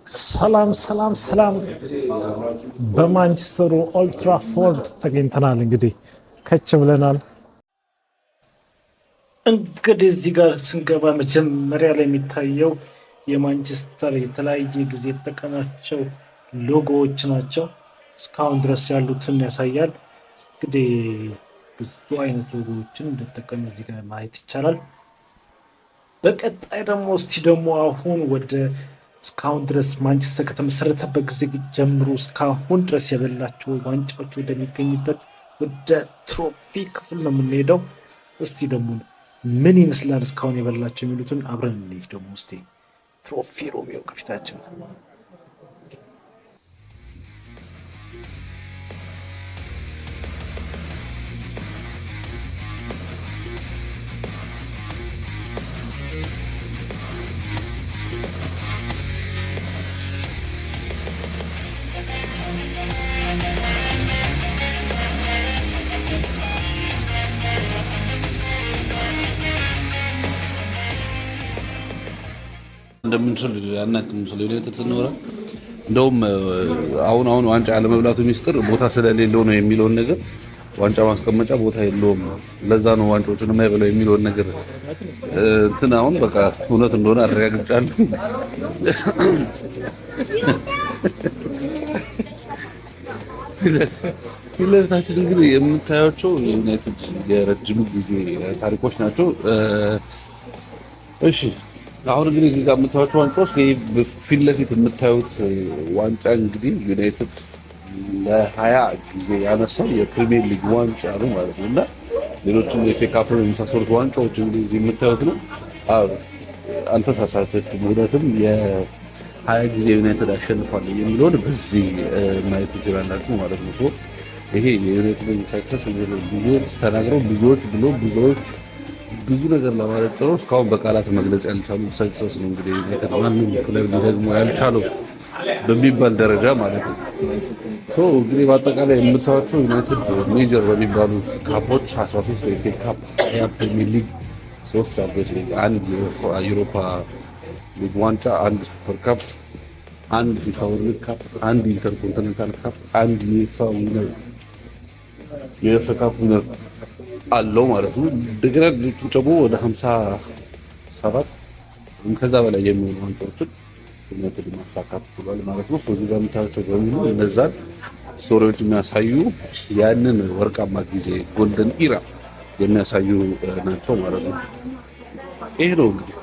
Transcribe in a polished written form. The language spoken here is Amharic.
ሰላም ሰላም ሰላም በማንቸስተሩ ኦልድ ትራፎርድ ተገኝተናል። እንግዲህ ከች ብለናል። እንግዲህ እዚህ ጋር ስንገባ መጀመሪያ ላይ የሚታየው የማንቸስተር የተለያየ ጊዜ የተጠቀማቸው ሎጎዎች ናቸው። እስካሁን ድረስ ያሉትን ያሳያል። እንግዲህ ብዙ አይነት ሎጎዎችን እንደተጠቀመ እዚህ ጋር ማየት ይቻላል። በቀጣይ ደግሞ እስቲ ደግሞ አሁን ወደ እስካሁን ድረስ ማንቸስተር ከተመሰረተበት ጊዜ ጀምሮ እስካሁን ድረስ የበላቸው ዋንጫዎች ወደሚገኝበት ወደ ትሮፊ ክፍል ነው የምንሄደው። እስቲ ደግሞ ምን ይመስላል እስካሁን የበላቸው የሚሉትን አብረን እንሄድ። ደግሞ እስቲ ትሮፊ ሮሚዮ ከፊታችን እንደምንችል ያናቅም ስለ ዩናይትድ ስንወራ እንደውም አሁን ዋንጫ ያለመብላቱ ሚስጥር ቦታ ስለሌለው ነው የሚለውን ነገር ዋንጫ ማስቀመጫ ቦታ የለውም፣ ለዛ ነው ዋንጫዎችን የማይበላው የሚለውን ነገር እንትን አሁን በቃ እውነት እንደሆነ አረጋግጫለሁ። ፊት ለፊታችን እንግዲህ የምታያቸው የዩናይትድ የረጅም ጊዜ ታሪኮች ናቸው። እሺ አሁን እንግዲህ እዚህ ጋር የምታዩቸው ዋንጫዎች ፊት ለፊት የምታዩት ዋንጫ እንግዲህ ዩናይትድ ለ20 ጊዜ ያነሳው የፕሪሚየር ሊግ ዋንጫ ነው ማለት ነው። እና ሌሎችም የኤፍ ኤ ካፕ የመሳሰሉት ዋንጫዎች እንግዲህ እዚህ የምታዩት ነው። አልተሳሳተችም። እውነትም የ20 ጊዜ ዩናይትድ አሸንፏል የሚለውን በዚህ ማየት ትችላላችሁ ማለት ነው። ይሄ የዩናይትድ ሳክሰስ ብዙዎች ተናግረው ብዙዎች ብዙ ነገር ለማለት ጥሩ እስካሁን በቃላት መግለጽ ያልቻሉ ሰክሰስ ነው። እንግዲህ ዩናይትድ ማንም ክለብ ሊደግሞ ያልቻለው በሚባል ደረጃ ማለት ነው። እንግዲህ በአጠቃላይ የምታዩቸው ዩናይትድ ሜጀር በሚባሉት ካፖች 13 የኤፍ ኤ ካፕ፣ 20 ፕሪሚየር ሊግ፣ 3 ቻምፒየንስ ሊግ፣ 1 የዩሮፓ ሊግ ዋንጫ፣ 1 ሱፐር ካፕ፣ 1 ፊፋ ወርልድ ካፕ፣ 1 ኢንተርኮንቲኔንታል ካፕ፣ 1 የዩኤፋ ካፕ ዊነር አለው ማለት ነው። እንደገና ሌሎቹም ጨምሮ ወደ 57 ከዛ በላይ የሚሆኑ ዋንጫዎችን ዩናይትድ ማሳካት ይችላል ማለት ነው። እዚህ ጋር የምታያቸው በሙሉ እነዛን ስቶሪዎች የሚያሳዩ ያንን ወርቃማ ጊዜ ጎልደን ኢራ የሚያሳዩ ናቸው ማለት ነው። ይሄ ነው እንግዲህ